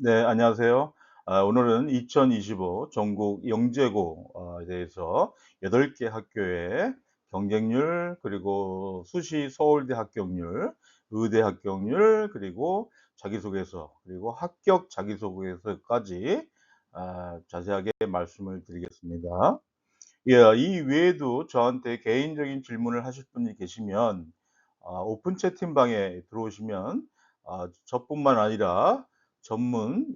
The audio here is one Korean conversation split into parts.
네, 안녕하세요. 오늘은 2025 전국 영재고에 대해서 8개 학교의 경쟁률, 그리고 수시 서울대 합격률, 의대 합격률, 그리고 자기소개서, 그리고 합격 자기소개서까지 자세하게 말씀을 드리겠습니다. 예, 이 외에도 저한테 개인적인 질문을 하실 분이 계시면 오픈 채팅방에 들어오시면 저뿐만 아니라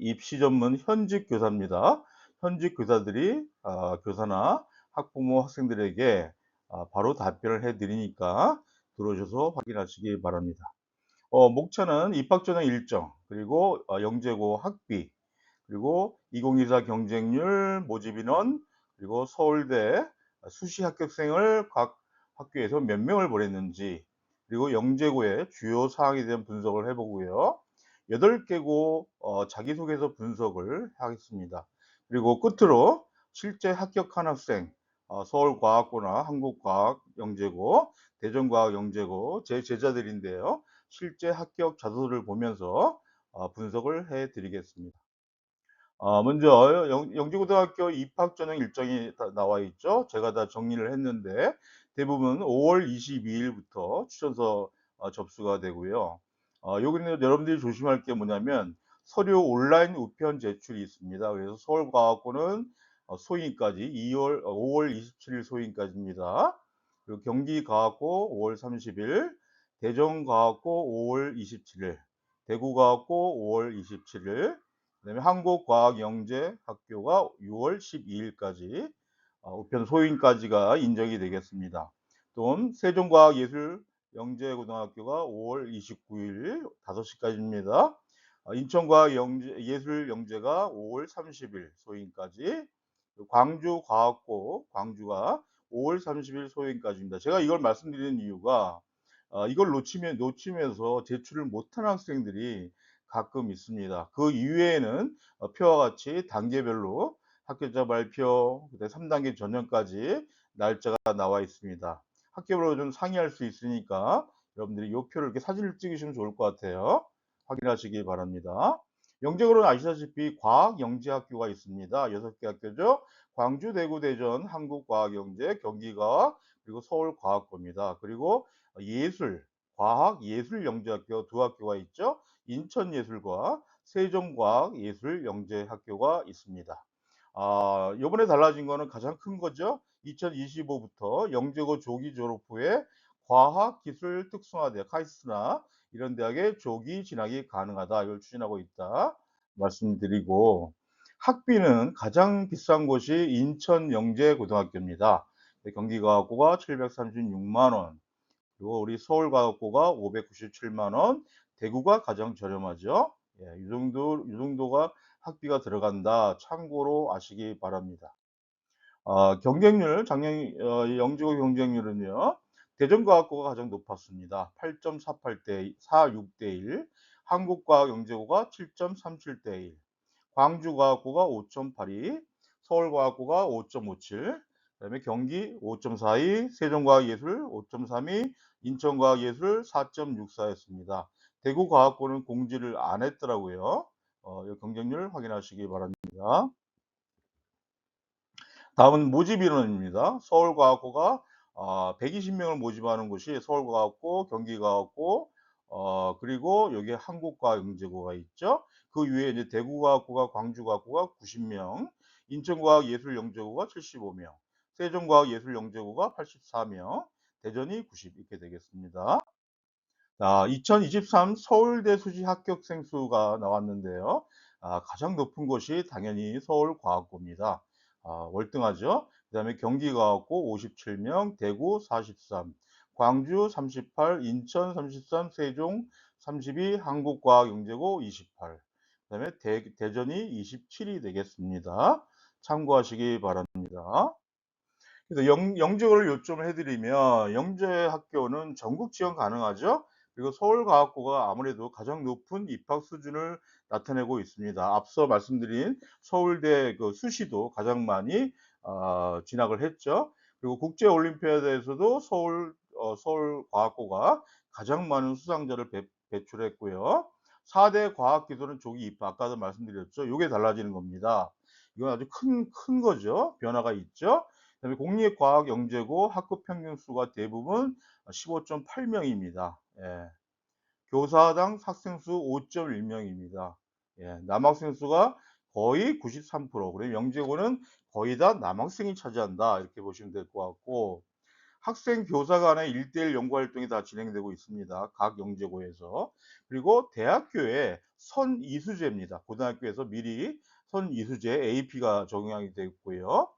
입시 전문 현직 교사입니다. 현직 교사들이 교사나 학부모, 학생들에게 바로 답변을 해 드리니까 들어오셔서 확인하시기 바랍니다. 목차는 입학 전형 일정, 그리고 영재고 학비, 그리고 2024 경쟁률, 모집 인원, 그리고 서울대 수시 합격생을 각 학교에서 몇 명을 보냈는지, 그리고 영재고의 주요 사항에 대한 분석을 해 보고요. 8개고 자기소개서 분석을 하겠습니다. 그리고 끝으로 실제 합격한 학생, 서울과학고나 한국과학영재고, 대전과학영재고 제 제자들인데요. 실제 합격 자소서를 보면서 분석을 해 드리겠습니다. 먼저 영지고등학교 입학 전형 일정이 다 나와 있죠. 제가 다 정리를 했는데 대부분 5월 22 일부터 추천서 접수가 되고요. 여기는 여러분들이 조심할 게 뭐냐면 서류 온라인 우편 제출이 있습니다. 그래서 서울과학고는 소인까지 5월 27일 소인까지입니다. 그리고 경기과학고 5월 30일, 대전과학고 5월 27일, 대구과학고 5월 27일, 그다음에 한국과학영재학교가 6월 12일까지 우편 소인까지가 인정이 되겠습니다. 또 세종과학예술영재고등학교가 5월 29일 5시까지입니다. 인천과학예술영재가 5월 30일 소인까지, 광주과학고 광주가 5월 30일 소인까지입니다. 제가 이걸 말씀드리는 이유가 이걸 놓치면서 제출을 못한 학생들이 가끔 있습니다. 그 이외에는 표와 같이 단계별로 합격자 발표, 그다음에 3단계 전형까지 날짜가 나와 있습니다. 학교별로 좀 상의할 수 있으니까 여러분들이 요 표를 이렇게 사진을 찍으시면 좋을 것 같아요. 확인하시기 바랍니다. 영재고는 아시다시피 과학영재학교가 있습니다. 6개 학교죠. 광주, 대구, 대전, 한국과학영재, 경기과학, 그리고 서울과학고입니다. 그리고 과학예술영재학교 두 학교가 있죠. 인천예술과 세종과학예술영재학교가 있습니다. 요번에 달라진 거는 가장 큰 거죠. 2025부터 영재고 조기 졸업 후에 과학기술 특성화대 카이스트나 이런 대학에 조기 진학이 가능하다. 이걸 추진하고 있다 말씀드리고, 학비는 가장 비싼 곳이 인천영재고등학교입니다. 경기과학고가 736만 원, 그리고 우리 서울과학고가 597만 원, 대구가 가장 저렴하죠. 예, 이 정도가 학비가 들어간다. 참고로 아시기 바랍니다. 경쟁률, 작년 영지고 경쟁률은요. 대전과학고가 가장 높았습니다. 8.48대 46대 1, 한국과학영재고가 7.37대 1, 광주과학고가 5.82, 서울과학고가 5.57, 그다음에 경기 5.42, 세종과학예술 5.32, 인천과학예술 4.64였습니다. 대구과학고는 공지를 안 했더라고요. 이 경쟁률 확인하시기 바랍니다. 다음은 모집 인원입니다. 서울과학고가 120명을 모집하는 곳이 서울과학고, 경기과학고, 그리고 여기에 한국과학영재고가 있죠. 그 위에 이제 대구과학고가, 광주과학고가 90명, 인천과학예술영재고가 75명, 세종과학예술영재고가 84명, 대전이 90 이렇게 되겠습니다. 2023 서울대 수시 합격생 수가 나왔는데요. 가장 높은 곳이 당연히 서울과학고입니다. 월등하죠. 그다음에 경기과학고 57명, 대구 43, 광주 38, 인천 33, 세종 32, 한국과학영재고 28, 그다음에 대전이 27이 되겠습니다. 참고하시기 바랍니다. 그래서 영재고를 요점을 해 드리면 영재 학교는 전국 지원 가능하죠. 그리고 서울과학고가 아무래도 가장 높은 입학 수준을 나타내고 있습니다. 앞서 말씀드린 서울대 그 수시도 가장 많이 진학을 했죠. 그리고 국제 올림피아드에서도 서울과학고가 가장 많은 수상자를 배출했고요. 4대 과학기술은 조기 입학. 아까도 말씀드렸죠. 요게 달라지는 겁니다. 이건 아주 큰 거죠. 변화가 있죠. 그다음에 공립과학영재고 학급 평균 수가 대부분 15.8 명입니다. 예. 교사당 학생 수 5.1 명입니다. 예. 남학생 수가 거의 93%. 그리고 영재고는 거의 다 남학생이 차지한다. 이렇게 보시면 될 것 같고, 학생 교사 간의 1:1 연구 활동이 다 진행되고 있습니다. 각 영재고에서. 그리고 대학교에 선이수제입니다. 고등학교에서 미리 선이수제 AP가 적용이 되고요.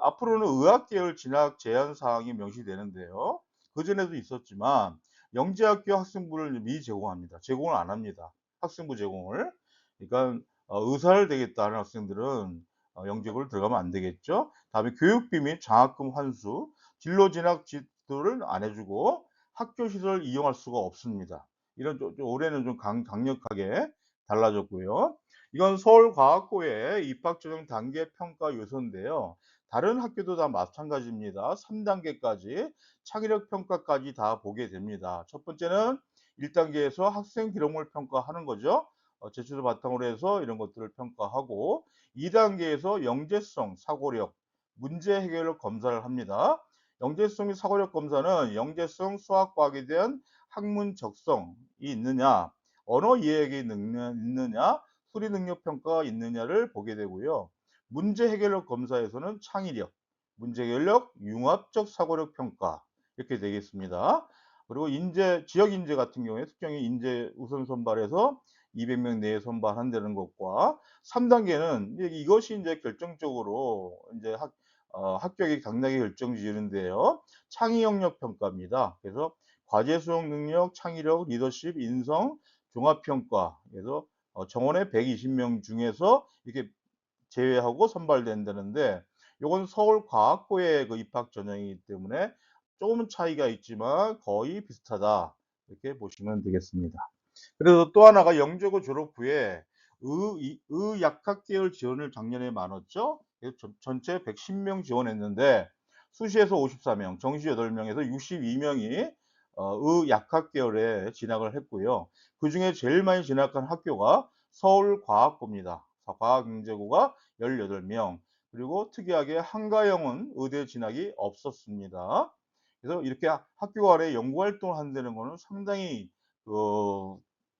앞으로는 의학 계열 진학 제한 사항이 명시되는데요. 그전에도 있었지만 영재학교 학생부를 미리 제공합니다. 제공을 안 합니다. 학생부 제공을. 그러니까 의사를 되겠다는 학생들은 영재고를 들어가면 안 되겠죠. 다음에 교육비 및 장학금 환수, 진로 진학 지도를 안 해주고 학교 시설을 이용할 수가 없습니다. 이런 올해는 좀 강력하게 달라졌고요. 이건 서울과학고의 입학 전형 단계 평가 요소인데요. 다른 학교도 다 마찬가지입니다. 3단계까지 창의력 평가까지 다 보게 됩니다. 첫 번째는 1단계에서 학생 기록물 평가하는 거죠. 제출을 바탕으로 해서 이런 것들을 평가하고, 2단계에서 영재성, 사고력, 문제 해결력 검사를 합니다. 영재성 및 사고력 검사는 영재성, 수학과학에 대한 학문 적성이 있느냐, 언어 이해력이 있느냐, 수리 능력 평가가 있느냐를 보게 되고요. 문제 해결력 검사에서는 창의력, 문제 해결력, 융합적 사고력 평가 이렇게 되겠습니다. 그리고 인재, 지역 인재 같은 경우에 특정의 인재 우선 선발해서 200명 내에 선발한다는 것과, 3단계는 이것이 이제 결정적으로 이제 합격이 당락이 결정 지는데요. 창의 영역 평가입니다. 그래서 과제 수행 능력, 창의력, 리더십, 인성, 종합 평가. 그래서 정원의 120명 중에서 이렇게 제외하고 선발된다는데, 요건 서울과학고의 그 입학 전형이기 때문에 조금은 차이가 있지만 거의 비슷하다. 이렇게 보시면 되겠습니다. 그래서 또 하나가 영재고 졸업 후에 의약학 계열 지원을 작년에 많았죠. 그래서 전체 110명 지원했는데 수시에서 54명, 정시 8명에서 62명이 의약학 계열에 진학을 했고요. 그중에 제일 많이 진학한 학교가 서울과학고입니다. 과학영재고가 18명. 그리고 특이하게 한가영은 의대 진학이 없었습니다. 그래서 이렇게 학교 간에 연구 활동을 한다는 것은 상당히 그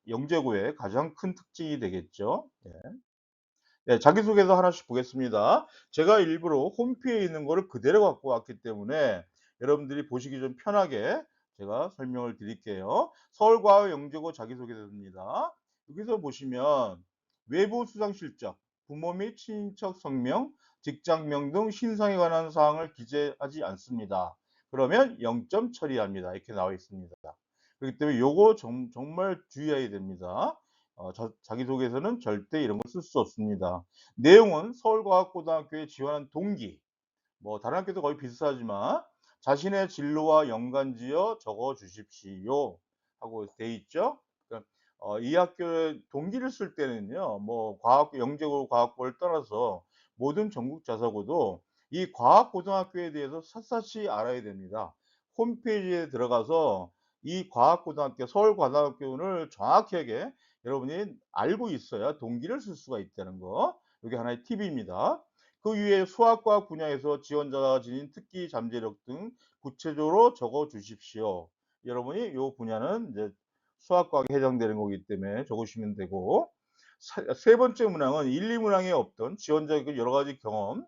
영재고의 가장 큰 특징이 되겠죠. 예. 네, 자기소개서 하나씩 보겠습니다. 제가 일부러 홈페이지에 있는 거를 그대로 갖고 왔기 때문에 여러분들이 보시기 좀 편하게 제가 설명을 드릴게요. 서울과학영재고 자기소개서입니다. 여기서 보시면 외부 수상 실적, 부모 및 친인척 성명, 직장명 등 신상에 관한 사항을 기재하지 않습니다. 그러면 0점 처리합니다. 이렇게 나와 있습니다. 그렇기 때문에 요거 정말 주의해야 됩니다. 자기소개서는 절대 이런 걸 쓸 수 없습니다. 내용은 서울과학고등학교에 지원한 동기, 뭐 다른 학교도 거의 비슷하지만 자신의 진로와 연관지어 적어 주십시오 하고 돼 있죠. 그러니까 이 학교의 동기를 쓸 때는요, 뭐 영재고 과학고를 떠나서 모든 전국 자사고도 이 과학고등학교에 대해서 샅샅이 알아야 됩니다. 홈페이지에 들어가서 이 과학고등학교, 서울과학고등학교를 정확하게 여러분이 알고 있어야 동기를 쓸 수가 있다는 거. 이게 하나의 팁입니다. 그 위에 수학과학 분야에서 지원자가 지닌 특기 잠재력 등 구체적으로 적어 주십시오. 여러분이 요 분야는 이제 수학과학에 해당되는 거기 때문에 적으시면 되고, 세 번째 문항은 1, 2 문항에 없던 지원자의 그 여러 가지 경험,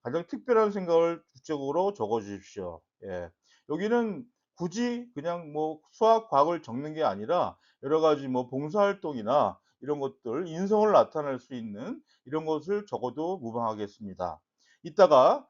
가장 특별한 생각을 구체적으로 적어 주십시오. 예. 여기는 굳이 그냥 뭐 수학, 과학을 적는 게 아니라 여러 가지 뭐 봉사활동이나 이런 것들, 인성을 나타낼 수 있는 이런 것을 적어도 무방하겠습니다. 이따가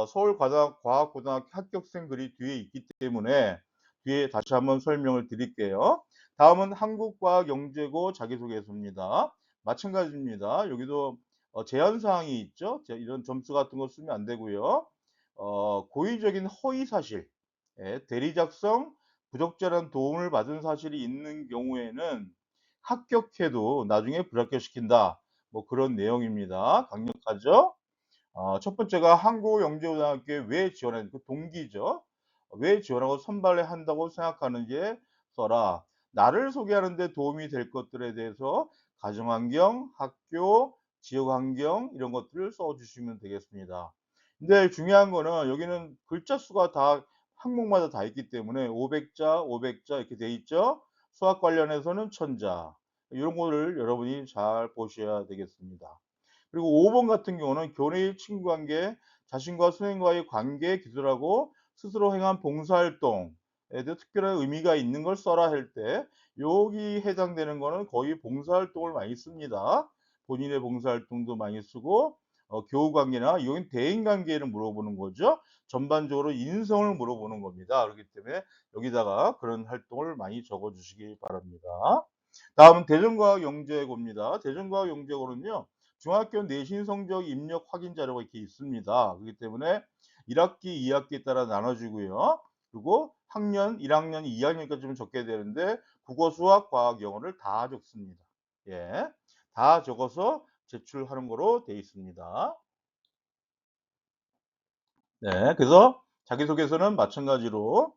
서울과학고등학교 합격생 글이 뒤에 있기 때문에 뒤에 다시 한번 설명을 드릴게요. 다음은 한국과학영재고 자기소개서입니다. 마찬가지입니다. 여기도 제한 사항이 있죠. 이런 점수 같은 거 쓰면 안 되고요. 고의적인 허위 사실, 예, 대리 작성, 부적절한 도움을 받은 사실이 있는 경우에는 합격해도 나중에 불합격시킨다. 뭐 그런 내용입니다. 강력하죠? 첫 번째가 한국영재고등학교에 왜 지원했는지 그 동기죠. 왜 지원하고 선발을 한다고 생각하는지에 써라. 나를 소개하는 데 도움이 될 것들에 대해서 가정환경, 학교, 지역환경 이런 것들을 써 주시면 되겠습니다. 근데 중요한 거는 여기는 글자 수가 다 항목마다 다 있기 때문에 500 자, 500 자 이렇게 돼 있죠. 수학 관련해서는 1000 자. 요런 거를 여러분이 잘 보셔야 되겠습니다. 그리고 5번 같은 경우는 교내의 친구 관계, 자신과 선생님과의 관계 기술하고 스스로 행한 봉사활동에도 특별한 의미가 있는 걸 써라 할 때 여기 해당되는 거는 거의 봉사활동을 많이 씁니다. 본인의 봉사활동도 많이 쓰고 교우 관계나 이건 대인 관계를 물어보는 거죠. 전반적으로 인성을 물어보는 겁니다. 그렇기 때문에 여기다가 그런 활동을 많이 적어 주시기 바랍니다. 다음은 대전과학 영재고입니다. 대전과학 영재고는요. 중학교 내신 성적 입력 확인 자료가 이렇게 있습니다. 그렇기 때문에 1 학기, 2 학기에 따라 나눠지고요. 그리고 학년 1 학년, 2 학년까지 좀 적게 되는데 국어, 수학, 과학, 영어를 다 적습니다. 예. 다 적어서 제출하는 거로 되어 있습니다. 네. 그래서 자기소개서는 마찬가지로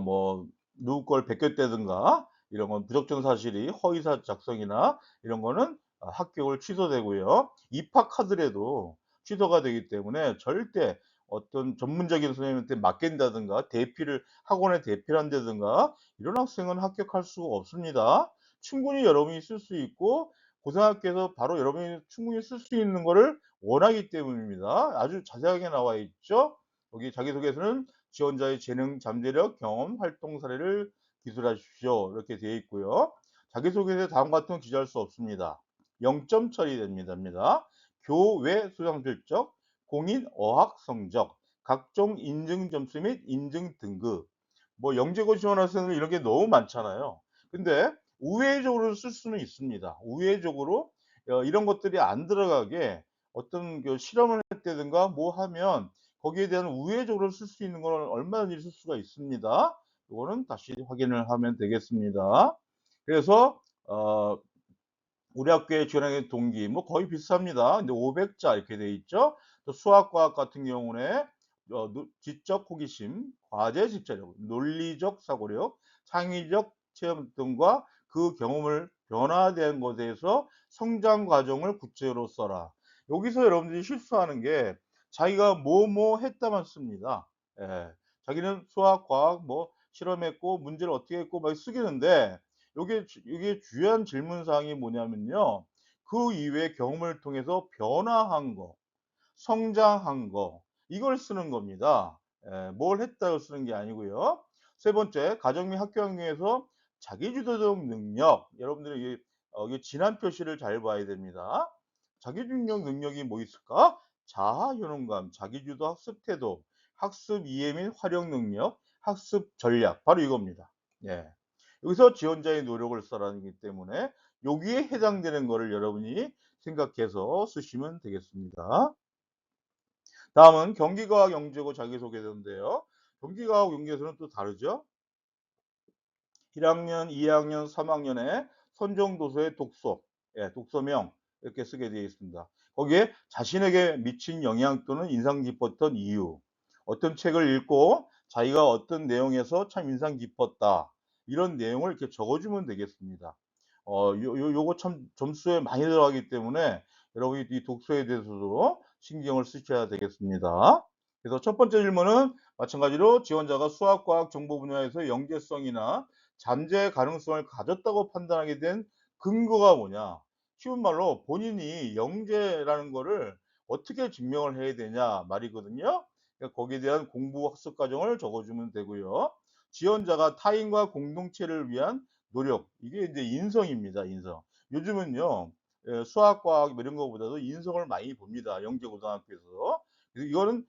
뭐 누구 걸 베꼈다든가 이런 건 부적정 사실이 허위사 작성이나 이런 거는 합격을 취소되고요. 입학하더라도 취소가 되기 때문에 절대 어떤 전문적인 선생님한테 맡긴다든가 대피를 학원에 대피를 한다든가 이런 학생은 합격할 수가 없습니다. 충분히 여러분이 쓸 수 있고 고등학교에서 바로 여러분이 충분히 쓸 수 있는 거를 원하기 때문입니다. 아주 자세하게 나와 있죠. 여기 자기소개서는 지원자의 재능, 잠재력, 경험, 활동 사례를 기술하십시오. 이렇게 되어 있고요. 자기소개서에 다음과 같은 건 기재할 수 없습니다. 0점 처리됩니다. 교외 수상 실적, 공인 어학 성적, 각종 인증 점수 및 인증 등급. 뭐 영재고 지원 학생은 이런 게 너무 많잖아요. 근데 우회적으로 쓸 수는 있습니다. 우회적으로 이런 것들이 안 들어가게 어떤 그 실험을 했다든가 뭐 하면 거기에 대한 우회적으로 쓸 수 있는 거는 얼마든지 쓸 수가 있습니다. 요거는 다시 확인을 하면 되겠습니다. 그래서 우리 학교에 지원하는 동기 뭐 거의 비슷합니다. 근데 500자 이렇게 돼 있죠. 또 수학, 과학 같은 경우에 지적 호기심, 과제 집중력, 논리적 사고력, 창의적 체험 등과 그 경험을 변화된 것에 대해서 성장 과정을 구체적으로 써라. 여기서 여러분들이 실수하는 게 자기가 뭐뭐 했다만 씁니다. 예. 자기는 수학, 과학 뭐 실험했고 문제를 어떻게 했고 막 쓰겠는데 요게 이게 주요한 질문 사항이 뭐냐면요. 그 이후에 경험을 통해서 변화한 거, 성장한 거 이걸 쓰는 겁니다. 예, 뭘 했다고 쓰는 게 아니고요. 세 번째, 가정 및 학교 환경에서 자기주도적 능력. 여러분들이 이게 진한 표시를 잘 봐야 됩니다. 자기주도적 능력이 뭐 있을까? 자아 효능감, 자기주도 학습 태도, 학습 이해 및 활용 능력, 학습 전략. 바로 이겁니다. 예. 여기서 지원자의 노력을 써라는 기 때문에 여기에 해당되는 거를 여러분이 생각해서 쓰시면 되겠습니다. 다음은 경기과학 영재고 자기소개서인데요. 경기과학 영재서는 또 다르죠. 1 학년, 2 학년, 3 학년에 선정 도서의 독서, 예, 독서명 이렇게 쓰게 되어 있습니다. 거기에 자신에게 미친 영향 또는 인상 깊었던 이유, 어떤 책을 읽고 자기가 어떤 내용에서 참 인상 깊었다. 이런 내용을 이렇게 적어 주면 되겠습니다. 요거 참 점수에 많이 들어가기 때문에 여러분이 이 독서에 대해서도 신경을 쓰셔야 되겠습니다. 그래서 첫 번째 질문은 마찬가지로 지원자가 수학, 과학, 정보 분야에서 영재성이나 잠재 가능성을 가졌다고 판단하게 된 근거가 뭐냐. 쉬운 말로 본인이 영재라는 거를 어떻게 증명을 해야 되냐 말이거든요. 그러니까 거기에 대한 공부 학습 과정을 적어주면 되고요. 지원자가 타인과 공동체를 위한 노력. 이게 이제 인성입니다. 인성. 요즘은요. 수학, 과학 뭐 이런 거보다도 인성을 많이 봅니다. 영재고등학교에서. 그래서 이거는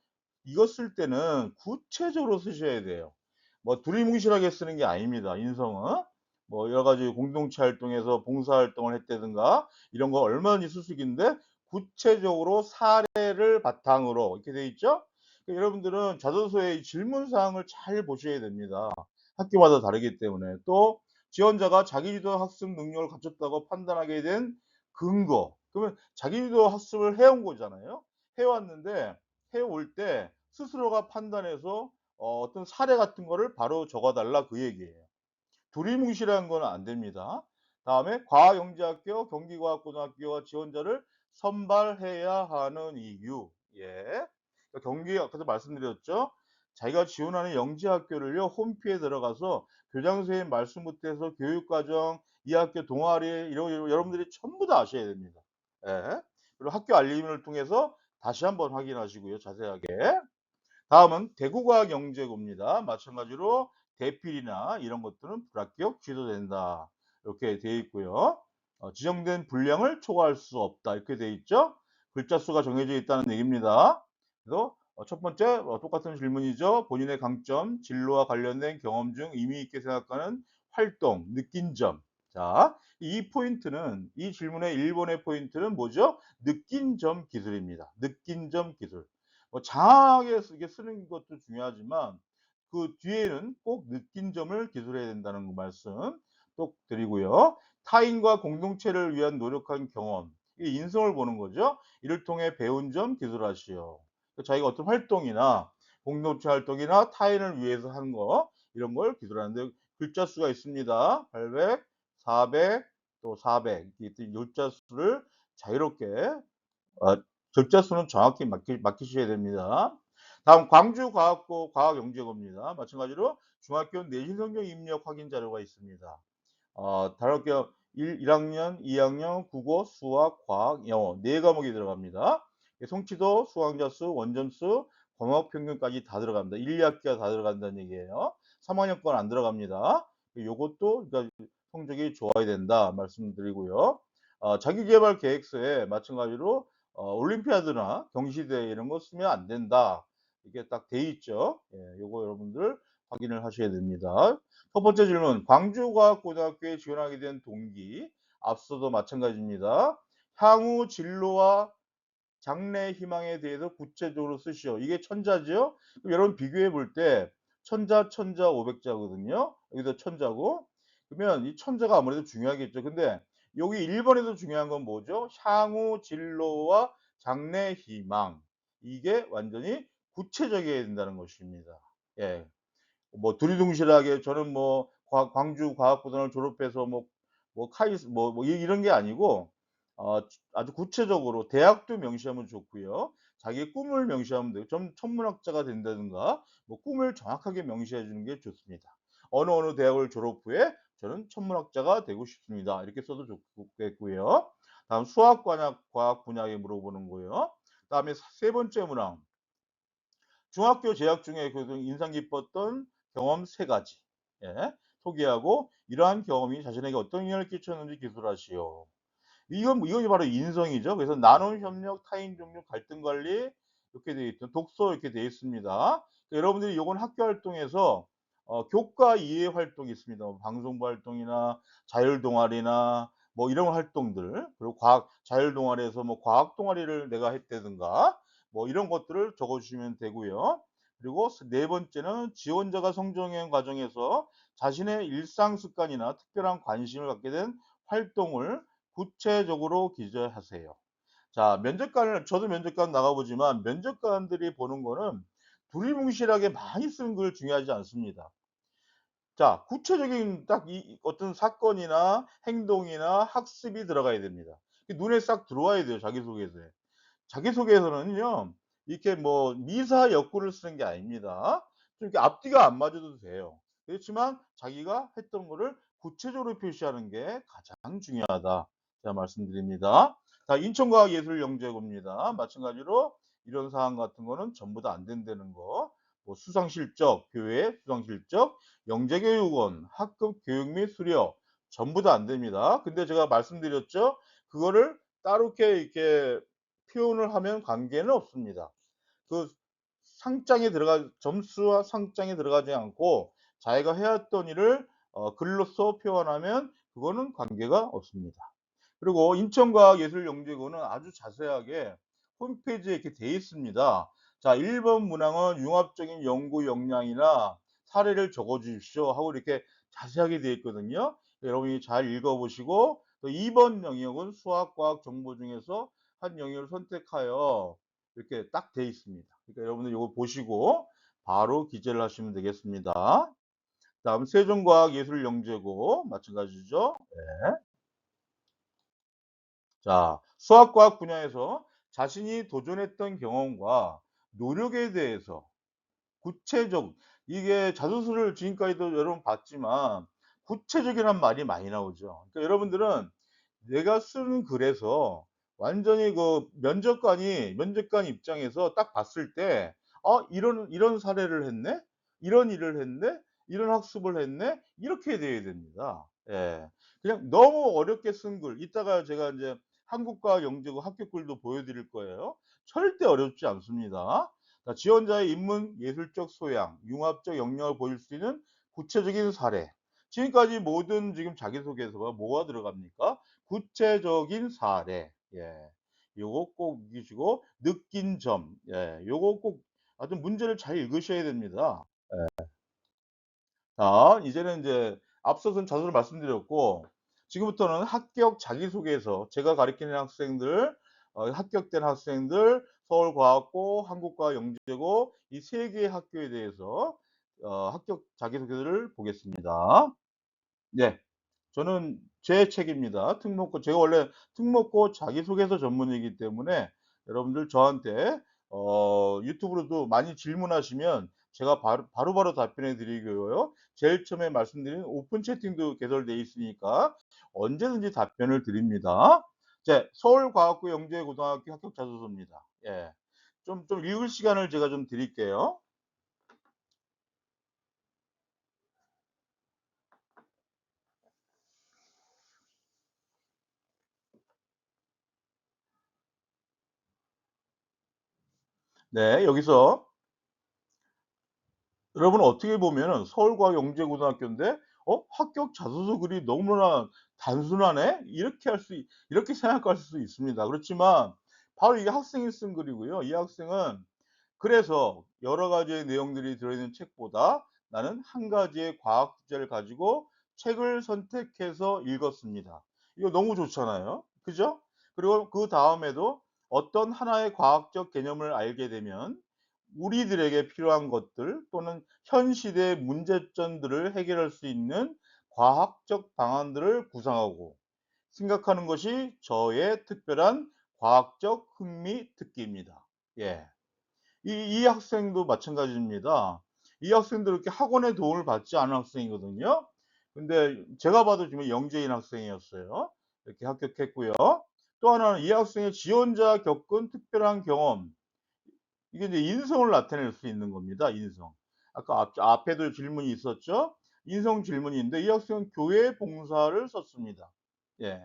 이거 쓸 때는 구체적으로 쓰셔야 돼요. 뭐 두리뭉실하게 쓰는 게 아닙니다. 인성은. 뭐 여러 가지 공동체 활동에서 봉사 활동을 했다든가 이런 거 얼마든지 쓸 수 있는데 구체적으로 사례를 바탕으로 이렇게 돼 있죠. 여러분들은 자소서의 질문 사항을 잘 보셔야 됩니다. 학교마다 다르기 때문에. 또 지원자가 자기주도 학습 능력을 갖췄다고 판단하게 된 근거. 그러면 자기주도 학습을 해온 거잖아요. 해왔는데 해올 때 스스로가 판단해서 어떤 사례 같은 거를 바로 적어 달라 그 얘기예요. 두리뭉실한 건 안 됩니다. 다음에 과학영재학교, 경기과학고등학교와 지원자를 선발해야 하는 이유. 예. 경기 아까도 말씀드렸죠. 자기가 지원하는 영재학교를요, 홈피에 들어가서 교장 선생님 말씀 못해서 교육과정, 이 학교 동아리 이런 여러분들이 전부 다 아셔야 됩니다. 예. 그리고 학교 알림을 통해서 다시 한번 확인하시고요, 자세하게. 다음은 대구과학영재고입니다. 마찬가지로 대필이나 이런 것들은 불합격 취소된다. 이렇게 되어 있고요. 지정된 분량을 초과할 수 없다. 이렇게 되어 있죠. 글자 수가 정해져 있다는 얘기입니다. 그래서 첫 번째 똑같은 질문이죠. 본인의 강점, 진로와 관련된 경험 중 의미 있게 생각하는 활동, 느낀 점. 자, 이 포인트는 이 질문의 1번의 포인트는 뭐죠? 느낀 점 기술입니다. 느낀 점 기술. 장하게 쓰는 것도 중요하지만 그 뒤에는 꼭 느낀 점을 기술해야 된다는 거 말씀 또 드리고요. 타인과 공동체를 위한 노력한 경험, 이 인성을 보는 거죠. 이를 통해 배운 점 기술하시오. 자기가 어떤 활동이나 공동체 활동이나 타인을 위해서 한 거 이런 걸 기술하는데 글자 수가 있습니다. 800, 400, 또 400. 이 글자 수를 자유롭게 글자 수는 정확히 맡기셔야 됩니다. 다음 광주과학고 과학영재고입니다. 마찬가지로 중학교 내신 성적 입력 확인 자료가 있습니다. 다학교 1학년, 2학년 국어, 수학, 과학, 영어 네 과목이 들어갑니다. 성취도, 수강자 수, 원점 수, 과목 평균까지 다 들어갑니다. 1, 2학기가 다 들어간다는 얘기예요. 3학년 건 안 들어갑니다. 요것도 그러니까 성적이 좋아야 된다 말씀드리고요. 자기계발 계획서에 마찬가지로 올림피아드나 경시대회 이런 거 쓰면 안 된다. 이게 딱 돼 있죠. 예, 요거 여러분들 확인을 하셔야 됩니다. 첫 번째 질문. 광주과학고등학교에 지원하게 된 동기. 앞서도 마찬가지입니다. 향후 진로와 장래 희망에 대해서 구체적으로 쓰시오. 이게 천자죠? 그럼 여러분 비교해 볼 때 천자, 천자, 오백자거든요. 여기서 천자고. 그러면 이 천자가 아무래도 중요하겠죠. 근데 여기 1번에서 중요한 건 뭐죠? 향후 진로와 장래 희망. 이게 완전히 구체적이어야 된다는 것입니다. 예. 뭐 두리둥실하게 저는 뭐 광주 과학고등을 졸업해서 뭐 카이스 이런 게 아니고 아주 구체적으로 대학도 명시하면 좋고요. 자기의 꿈을 명시하면 돼요. 좀 천문학자가 된다든가 뭐 꿈을 정확하게 명시해 주는 게 좋습니다. 어느 대학을 졸업 후에 저는 천문학자가 되고 싶습니다. 이렇게 써도 좋겠고요. 다음 수학 과학 분야에 물어보는 거예요. 그다음에 세 번째 문항. 중학교 재학 중에 그 인상 깊었던 경험 세 가지. 예. 소개하고 이러한 경험이 자신에게 어떤 영향을 끼쳤는지 기술하시오. 이건 바로 인성이죠. 그래서 나눔, 협력, 타인 존중, 갈등 관리 이렇게 되어 있던 독서 이렇게 되어 있습니다. 그러니까 여러분들이 요건 학교 활동에서 교과 이외의 활동이 있습니다. 뭐 방송부 활동이나 자율 동아리나 뭐 이런 활동들 그리고 과학 자율 동아리에서 뭐 과학 동아리를 내가 했다든가 뭐 이런 것들을 적어 주시면 되고요. 그리고 네 번째는 지원자가 성장하는 과정에서 자신의 일상 습관이나 특별한 관심을 갖게 된 활동을 구체적으로 기재하세요. 자, 면접관을 저도 면접관 나가보지만 면접관들이 보는 거는 두리뭉실하게 많이 쓰는 걸 중요하지 않습니다. 자, 구체적인 딱 이 어떤 사건이나 행동이나 학습이 들어가야 됩니다. 눈에 싹 들어와야 돼요, 자기소개서에. 자기소개서는요, 이렇게 뭐 미사 여구를 쓰는 게 아닙니다. 좀 이렇게 앞뒤가 안 맞아도 돼요. 그렇지만 자기가 했던 거를 구체적으로 표시하는 게 가장 중요하다. 제가 말씀드립니다. 자, 인천과학예술영재고입니다. 마찬가지로 이런 사항 같은 거는 전부 다 안 된다는 거. 뭐 수상실적, 교회 수상실적, 영재교육원, 학급 교육 및 수료 전부 다 안 됩니다. 근데 제가 말씀드렸죠. 그거를 따로 이렇게 표현을 하면 관계는 없습니다. 그 상장에 들어가 점수와 상장에 들어가지 않고 자기가 해왔던 일을 글로써 표현하면 그거는 관계가 없습니다. 그리고 인천과학예술영재고는 아주 자세하게 홈페이지에 이렇게 돼 있습니다. 자, 1번 문항은 융합적인 연구 역량이나 사례를 적어 주십시오 하고 이렇게 자세하게 되어 있거든요. 여러분이 잘 읽어 보시고 또 2번 영역은 수학, 과학 정보 중에서 한 영역을 선택하여 이렇게 딱 돼 있습니다. 그러니까 여러분들 이거 보시고 바로 기재를 하시면 되겠습니다. 다음 세종과학예술영재고 마찬가지죠. 네. 자, 수학과학 분야에서 자신이 도전했던 경험과 노력에 대해서 구체적 이게 자소서를 지금까지도 여러분 봤지만 구체적이란 말이 많이 나오죠. 그러니까 여러분들은 내가 쓰는 글에서 완전히 그 면접관 입장에서 딱 봤을 때 '아 이런 사례를 했네. 이런 일을 했네. 이런 학습을 했네.' 이렇게 돼야 됩니다. 예. 그냥 너무 어렵게 쓴 글 이따가 제가 인제 한국과학 영재고 합격 글도 보여 드릴 거예요. 절대 어렵지 않습니다. 자, 지원자의 인문 예술적 소양, 융합적 역량을 보일 수 있는 구체적인 사례. 지금까지 모든 지금 자기소개서가 뭐가 들어갑니까? 구체적인 사례. 예. 요거 꼭 익히시고 느낀 점. 예. 요거 꼭 하여튼 문제를 잘 읽으셔야 됩니다. 자, 이제는 인제 앞서서는 자소를 말씀드렸고 지금부터는 합격 자기소개서 제가 가르치는 학생들 합격된 학생들 서울과학고, 한국과학영재고 이 세 개의 학교에 대해서 합격 자기소개서를 보겠습니다. 네. 저는 제 책입니다. 특목고 제가 원래 특목고 자기소개서 전문이기 때문에 여러분들 저한테 유튜브로도 많이 질문하시면 제가 바로바로 답변해 드리고요. 제일 처음에 말씀드린 오픈 채팅도 개설되어 있으니까 언제든지 답변을 드립니다. 제 서울과학고 영재고등학교 합격 자소서입니다. 예. 좀 읽을 시간을 제가 좀 드릴게요. 네. 여기서 여러분 어떻게 보면은 서울과학영재고등학교인데 '합격 자소서 글이 너무나 단순하네?' 이렇게 생각할 수 있습니다. 그렇지만 바로 이게 학생이 쓴 글이고요. 이 학생은 그래서 여러 가지의 내용들이 들어있는 책보다 나는 한 가지의 과학 주제를 가지고 책을 선택해서 읽었습니다. 이거 너무 좋잖아요. 그죠? 그리고 그다음에도 어떤 하나의 과학적 개념을 알게 되면 우리들에게 필요한 것들 또는 현 시대의 문제점들을 해결할 수 있는 과학적 방안들을 구상하고 생각하는 것이 저의 특별한 과학적 흥미 특기입니다. 예. 이 학생도 마찬가지입니다. 이 학생도 이렇게 학원의 도움을 받지 않은 학생이거든요. 근데 제가 봐도 지금 영재인 학생이었어요. 이렇게 합격했고요. 또 하나는 이 학생의 지원자 겪은 특별한 경험. 이게 이제 인성을 나타낼 수 있는 겁니다, 인성. 아까 앞에도 질문이 있었죠? 인성 질문인데 이 학생은 교회 봉사를 썼습니다. 예.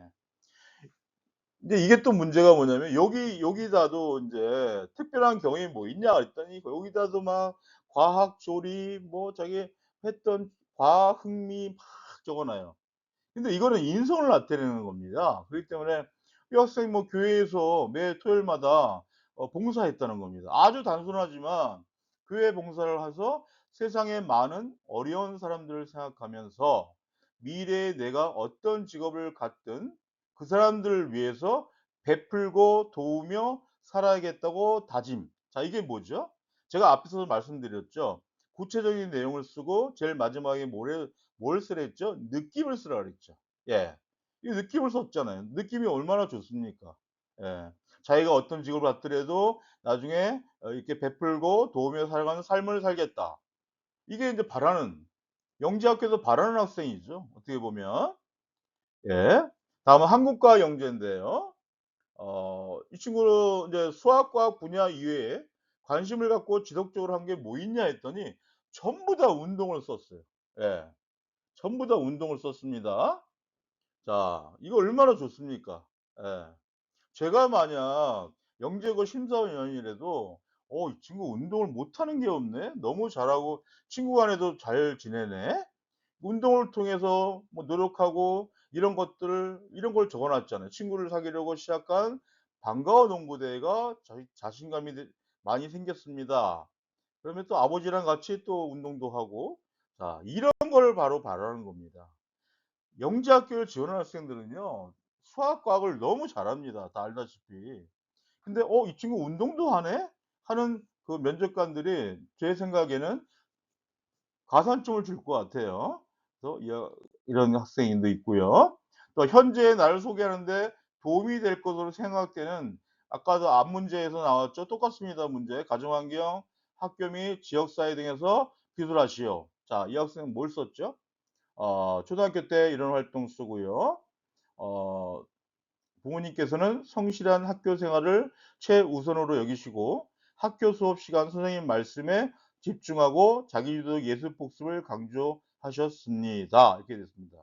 이제 이게 또 문제가 뭐냐면 여기다도 인제 "특별한 경험이 뭐 있냐?" 그랬더니 여기다도 막 과학 조리 뭐 자기 했던 과학 흥미 막 적어 놔요. 근데 이거는 인성을 나타내는 겁니다. 그렇기 때문에 이 학생이 뭐 교회에서 매 토요일마다 봉사했다는 겁니다. 아주 단순하지만 교회 봉사를 해서 세상의 많은 어려운 사람들을 생각하면서 미래에 내가 어떤 직업을 갖든 그 사람들을 위해서 베풀고 도우며 살아야겠다고 다짐. 자, 이게 뭐죠? 제가 앞에서도 말씀드렸죠. 구체적인 내용을 쓰고 제일 마지막에 뭘 쓰라 했죠? 느낌을 쓰라 그랬죠. 예. 이 느낌을 썼잖아요. 느낌이 얼마나 좋습니까? 예. 자기가 어떤 직업을 갖더라도 나중에 이렇게 베풀고 도우며 살아가는 삶을 살겠다. 이게 인제 바라는 영재학교에서 바라는 학생이죠, 어떻게 보면. 예. 다음은 한국과학 영재인데요. 이 친구는 인제 수학과학 분야 이외에 관심을 갖고 지속적으로 한 게 뭐 있냐 했더니 전부 다 운동을 썼어요. 예. 전부 다 운동을 썼습니다. 자, 이거 얼마나 좋습니까? 예. 제가 만약 영재고 심사위원이라도 '이 친구 운동을 못하는 게 없네. 너무 잘하고 친구 간에도 잘 지내네.' 운동을 통해서 뭐 노력하고 이런 걸 적어 놨잖아요. 친구를 사귀려고 시작한 방과후 농구대회가 자신감이 많이 생겼습니다. 그러면 또 아버지랑 같이 또 운동도 하고 자, 이런 거를 바로 바라는 겁니다. 영재학교를 지원하는 학생들은요. 수학, 과학을 너무 잘합니다. 다 알다시피. 근데 '이 친구 운동도 하네?' 하는 그 면접관들이 제 생각에는 가산점을 줄 것 같아요. 그래서 이런 학생도 있고요. 또 현재의 나를 소개하는데 도움이 될 것으로 생각되는 아까도 앞 문제에서 나왔죠. 똑같습니다 문제. 가정환경, 학교 및 지역사회 등에서 기술하시오. 자, 이 학생은 뭘 썼죠? 초등학교 때 이런 활동 쓰고요. 어 부모님께서는 성실한 학교 생활을 최우선으로 여기시고 학교 수업 시간 선생님 말씀에 집중하고 자기주도 예술 복습을 강조하셨습니다. 이렇게 됐습니다.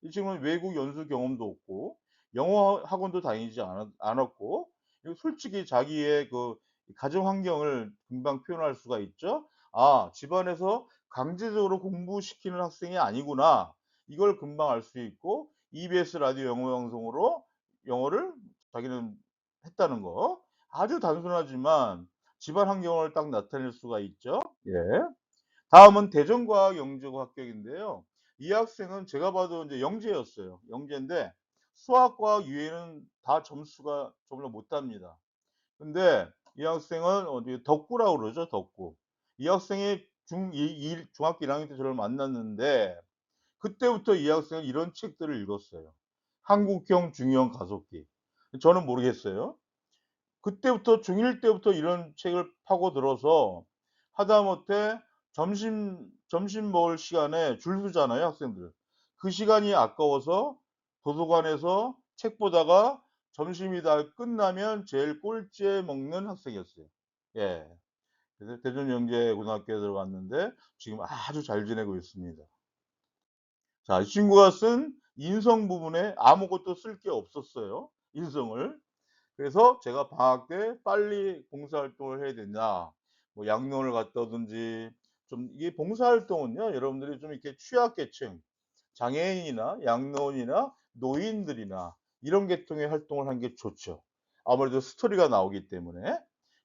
이 친구는 외국 연수 경험도 없고 영어 학원도 다니지 않았고 그리고 솔직히 자기의 그 가정 환경을 금방 표현할 수가 있죠. '아 집안에서 강제적으로 공부시키는 학생이 아니구나.' 이걸 금방 알 수 있고 EBS 라디오 영어 방송으로 영어를 자기는 했다는 거. 아주 단순하지만 집안 환경을 딱 나타낼 수가 있죠. 예. 다음은 대전과학영재고 합격인데요. 이 학생은 제가 봐도 인제 영재였어요. 영재인데 수학과 유해는 다 점수가 정말 못합니다. 근데 이 학생은 어디 덕구라고 그러죠, 덕구. 이 학생이 중학교 1 학년 때 저를 만났는데 그때부터 이 학생은 이런 책들을 읽었어요. 한국형 중형 가속기. 저는 모르겠어요. 그때부터 중1 때부터 이런 책을 파고들어서 하다못해 점심 먹을 시간에 줄 서잖아요, 학생들. 그 시간이 아까워서 도서관에서 책 보다가 점심이 다 끝나면 제일 꼴찌에 먹는 학생이었어요. 예. 그래서 대전영재고등학교에 들어갔는데 지금 아주 잘 지내고 있습니다. 자, 이 친구가 쓴 인성 부분에 아무것도 쓸 게 없었어요, 인성을. 그래서 제가 방학 때 빨리 봉사활동을 해야 된다. 뭐 양론을 갔다든지 좀 이게 봉사활동은요, 여러분들이 좀 이렇게 취약계층, 장애인이나 양로원이나 노인들이나 이런 계통의 활동을 하는 게 좋죠. 아무래도 스토리가 나오기 때문에.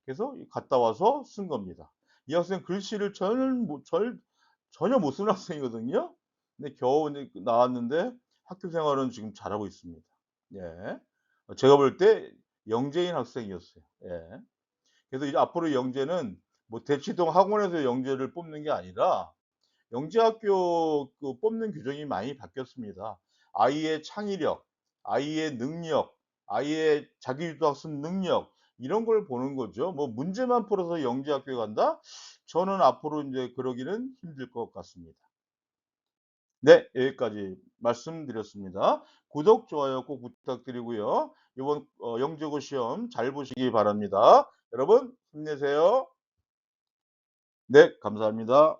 그래서 갔다 와서 쓴 겁니다. 이 학생 글씨를 전혀 못 쓰는 학생이거든요. 근데 겨우 이제 나왔는데 학교 생활은 지금 잘하고 있습니다. 예. 제가 볼 때 영재인 학생이었어요. 예. 그래서 이제 앞으로 영재는 뭐 대치동 학원에서 영재를 뽑는 게 아니라 영재학교 그 뽑는 규정이 많이 바뀌었습니다. 아이의 창의력, 아이의 능력, 아이의 자기주도 학습 능력 이런 걸 보는 거죠. 뭐 문제만 풀어서 영재학교에 간다? 저는 앞으로 인제 그러기는 힘들 것 같습니다. 네. 여기까지 말씀드렸습니다. 구독, 좋아요 꼭 부탁드리고요. 요번 영재고 시험 잘 보시기 바랍니다. 여러분 힘내세요. 네. 감사합니다.